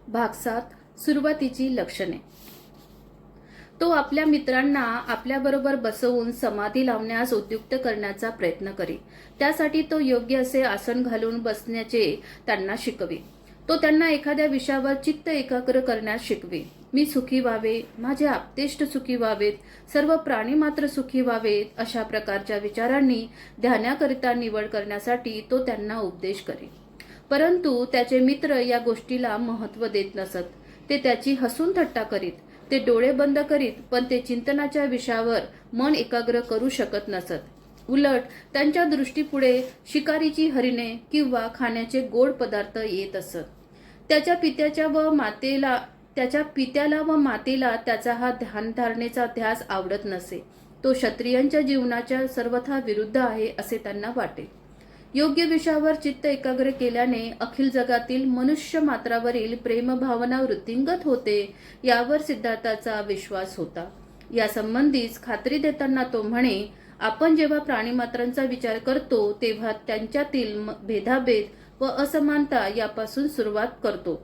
भाग 7 सुरुवातीची लक्षणे. तो आपल्या मित्रांना आपल्याबरोबर बसवून समाधी लावण्यास उद्युक्त करण्याचा प्रयत्न करी. त्यासाठी तो योग्य असे आसन घालून बसण्याचे त्यांना शिकवे. तो त्यांना एखाद्या विषयावर चित्त एकाग्र करण्यास शिकवे. मी सुखी व्हावे, माझे आप्तेष्ट सुखी व्हावेत, सर्व प्राणी मात्र सुखी व्हावेत, अशा प्रकारच्या विचारांनी ध्यानाकरिता निवड करण्यासाठी तो त्यांना उपदेश करी. परंतु त्याचे मित्र या गोष्टीला महत्त्व देत नसत. ते त्याची हसून थट्टा करीत. ते डोळे बंद करीत, पण ते चिंतनाच्या विषयावर मन एकाग्र करू शकत नसत. उलट त्यांच्या दृष्टीपुढे शिकारीची हरिणे किंवा खाण्याचे गोड पदार्थ येत असत. त्याच्या पित्याला व मातेला त्याचा हा ध्यानधारणेचा ध्यास आवडत नसे. तो क्षत्रियांच्या जीवनाच्या सर्वथा विरुद्ध आहे असे त्यांना वाटे. योग्य विषयावर चित्त एकाग्र केल्याने अखिल जगातील मनुष्य मात्रावरील प्रेमभावना वृद्धिंगत होते, यावर सिद्धार्थाचा विश्वास होता. या संबंधीच खात्री देताना तो म्हणे, आपण जेव्हा प्राणीमात्रांचा विचार करतो तेव्हा त्यांच्यातील भेदाभेद व असमानता यापासून सुरुवात करतो.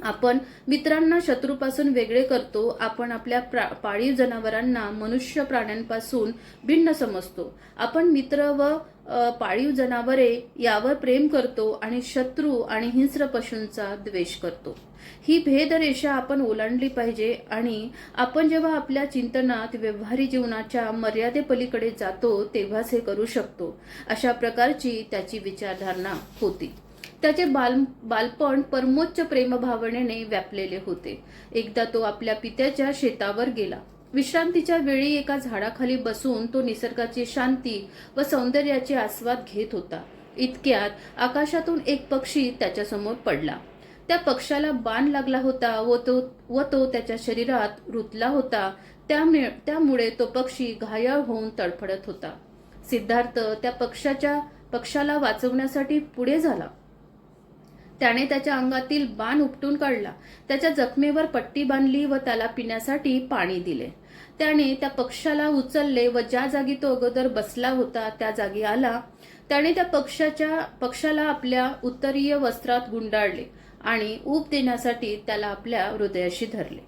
आपण मित्रांना शत्रूपासून वेगळे करतो. आपण आपल्या पाळीव जनावरांना मनुष्य प्राण्यांपासून भिन्न समजतो. आपण मित्र व पाळीव जनावरे यावर प्रेम करतो आणि शत्रू आणि हिंस्र पशूंचा द्वेष करतो. ही भेदरेषा आपण ओलांडली पाहिजे आणि आपण जेव्हा आपल्या चिंतनात व्यवहारी जीवनाच्या मर्यादेपलीकडे जातो तेव्हाच हे करू शकतो. अशा प्रकारची त्याची विचारधारणा होती. त्याचे बालपण परमोच्च प्रेमभावनेने व्यापलेले होते. एकदा तो आपल्या पित्याच्या शेतावर गेला. विश्रांतीच्या वेळी एका झाडाखाली बसून तो निसर्गाची शांती व सौंदर्याचे आस्वाद घेत होता. इतक्यात आकाशातून एक पक्षी त्याच्यासमोर पडला. त्या पक्षाला बाण लागला होता व तो त्याच्या शरीरात रुतला होता. त्यामुळे तो पक्षी घायाळ होऊन तडफडत होता. सिद्धार्थ त्या पक्षाला वाचवण्यासाठी पुढे झाला. त्याने त्याच्या अंगातील बाण उपटून काढला. त्याच्या जखमेवर पट्टी बांधली व त्याला पिण्यासाठी पाणी दिले. त्याने त्या पक्षाला उचलले व ज्या जागी तो अगोदर बसला होता त्या जागी आला. त्याने त्या पक्षाला आपल्या उत्तरीय वस्त्रात गुंडाळले आणि ऊब देण्यासाठी त्याला आपल्या हृदयाशी धरले.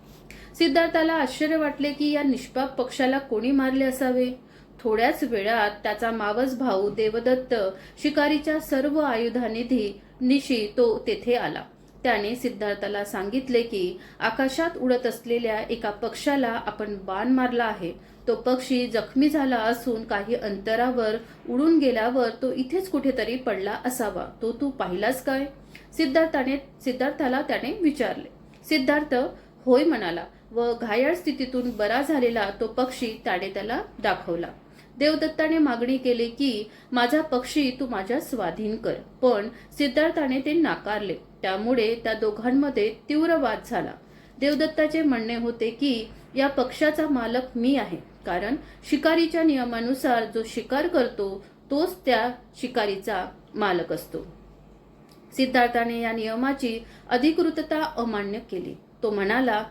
सिद्धार्थाला आश्चर्य वाटले की या निष्पाप पक्षाला कोणी मारले असावे. थोड्याच वेळात त्याचा मावस भाऊ देवदत्त शिकारीच्या सर्व आयुधानिशी तो तेथे आला. त्याने सिद्धार्थाला सांगितले की आकाशात उडत असलेल्या एका पक्षाला आपण बाण मारला आहे. तो पक्षी जखमी झाला असून काही अंतरावर उडून गेल्यावर तो इथेच कुठेतरी पडला असावा. तो तू पाहिलास काय? सिद्धार्थाला त्याने विचारले. सिद्धार्थ होय म्हणाला व घायाळ स्थितीतून बरा झालेला तो पक्षी त्याने त्याला दाखवला. देवदत्ताने मागणी केली की माझा पक्षी तू माझ्या स्वाधीन कर, पण सिद्धार्थाने ते नाकारले. त्यामुळे त्या दोघांमध्ये तीव्र वाद झाला. देवदत्ताचे म्हणणे होते की या पक्षाचा मालक मी आहे, कारण शिकारीच्या नियमानुसार जो शिकार करतो तोच त्या शिकारीचा मालक असतो. सिद्धार्थाने या नियमाची अधिकृतता अमान्य केली. तो म्हणाला,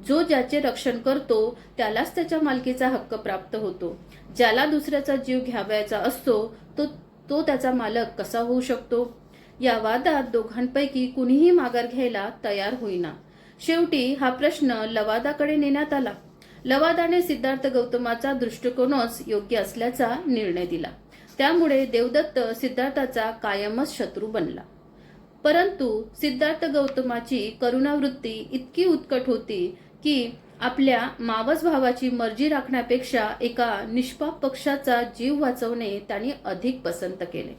जो ज्याचे रक्षण करतो त्यालाच त्याच्या मालकीचा हक्क प्राप्त होतो. ज्याला दुसऱ्याचा जीव घ्यावयाचा असतो तो त्याचा मालक कसा होऊ शकतो? या वादात दोघांपैकी कुणीही माघार घ्यायला तयार होईना. शेवटी हा प्रश्न लवादाकडे नेण्यात आला. लवादाने सिद्धार्थ गौतमाचा दृष्टिकोनच योग्य असल्याचा निर्णय दिला. त्यामुळे देवदत्त सिद्धार्थाचा कायमच शत्रू बनला. परंतु सिद्धार्थ गौतमाची करुणावृत्ती इतकी उत्कट होती की आपल्या मावस भावाची मर्जी राखण्यापेक्षा एका निष्पाप पक्षाचा जीव वाचवणे त्याने अधिक पसंत केले.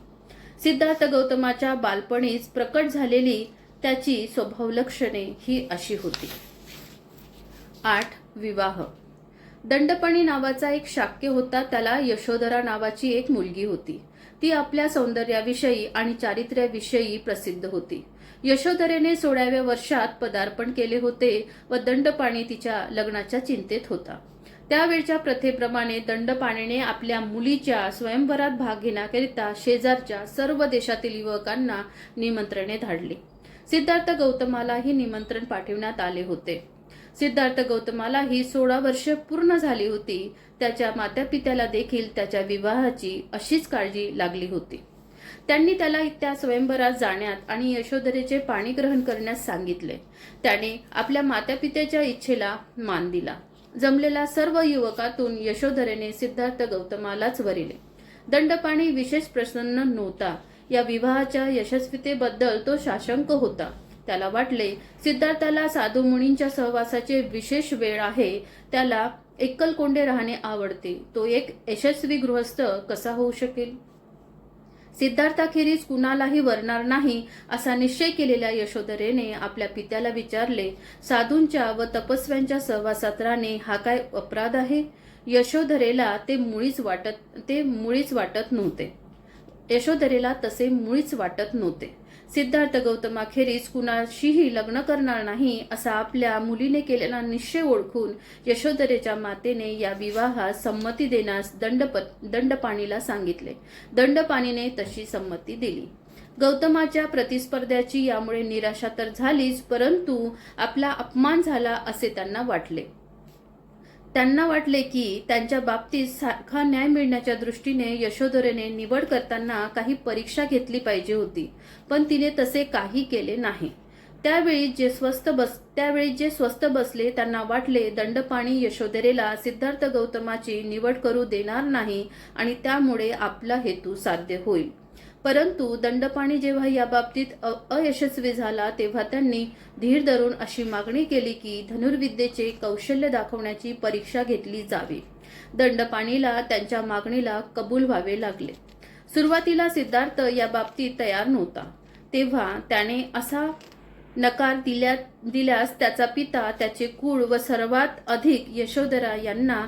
सिद्धार्थ गौतमाच्या बालपणीच प्रकट झालेली त्याची स्वभाव लक्षणे ही अशी होती. 8. विवाह. दंडपणी नावाचा एक शाक्य होता. त्याला यशोधरा नावाची एक मुलगी होती. ती आपल्या सौंदर्याविषयी आणि चारित्र्याविषयी प्रसिद्ध होती. यशोधरेने 16व्या वर्षात पदार्पण केले होते व दंडपाणी तिच्या लग्नाच्या चिंतेत होता. त्यावेळच्या प्रथेप्रमाणे दंडपाणीने आपल्या मुलीच्या स्वयंवरात भाग घेण्याकरिता शेजारच्या सर्व देशातील युवकांना निमंत्रणे धाडली. सिद्धार्थ गौतमालाही निमंत्रण पाठविण्यात आले होते. सिद्धार्थ गौतमालाही 16 वर्ष पूर्ण झाली होती. त्याच्या मातापित्याला देखील त्याच्या विवाहाची अशीच काळजी लागली होती. त्यांनी त्याला त्या स्वयंवरात जाण्यात आणि यशोधरेचे पाणी ग्रहण करण्यास सांगितले. त्याने आपल्या मातापित्याच्या इच्छेला मान दिला. जमलेल्या सर्व युवकातून यशोधरेने सिद्धार्थ गौतमालाच वरिले. दंडपाणी विशेष प्रसन्न नव्हता. या विवाहाच्या यशस्वीतेबद्दल तो साशंक होता. त्याला वाटले सिद्धार्थाला साधू मुनींच्या सहवासाचे विशेष वेळ आहे. त्याला एकलकोंडे राहणे आवडते. तो एक यशस्वी गृहस्थ कसा होऊ शकेल? सिद्धार्थाखेरीज कुणालाही वरणार नाही असा निश्चय केलेल्या यशोधरेने आपल्या पित्याला विचारले, साधूंच्या व तपस्व्यांच्या सहवासात राहणे हा काय अपराध आहे? यशोधरेला ते मुळीच वाटत नव्हते. यशोधरेला तसे मुळीच वाटत नव्हते. सिद्धार्थ गौतमाखेरीज कुणाशीही लग्न करणार नाही असा आपल्या मुलीने केलेला निश्चय ओळखून यशोधरेच्या मातेने या विवाहास संमती देण्यास दंडपाणीला सांगितले. दंडपाणीने तशी संमती दिली. गौतमाच्या प्रतिस्पर्ध्याची यामुळे निराशा तर झालीच, परंतु आपला अपमान झाला असे त्यांना वाटले. त्यांना वाटले की त्यांच्या बाबतीत सारखा न्याय मिळण्याच्या दृष्टीने यशोधरेने निवड करताना काही परीक्षा घेतली पाहिजे होती, पण तिने तसे काही केले नाही. त्यावेळी जे स्वस्थ बसले त्यांना वाटले दंडपाणी यशोधरेला सिद्धार्थ गौतमाची निवड करू देणार नाही आणि त्यामुळे आपला हेतू साध्य होईल. परंतु दंडपाणी जेव्हा या बाबतीत अयशस्वी झाला तेव्हा त्यांनी धीर धरून अशी मागणी केली की धनुर्विद्येचे कौशल्य दाखवण्याची परीक्षा घेतली जावी. दंडपाणीला त्यांच्या मागणीला कबूल व्हावे लागले. सुरुवातीला सिद्धार्थ या बाबतीत तयार नव्हता. तेव्हा त्याने असा नकार दिल्यास त्याचा पिता, त्याचे कुळ व सर्वात अधिक यशोधरा यांना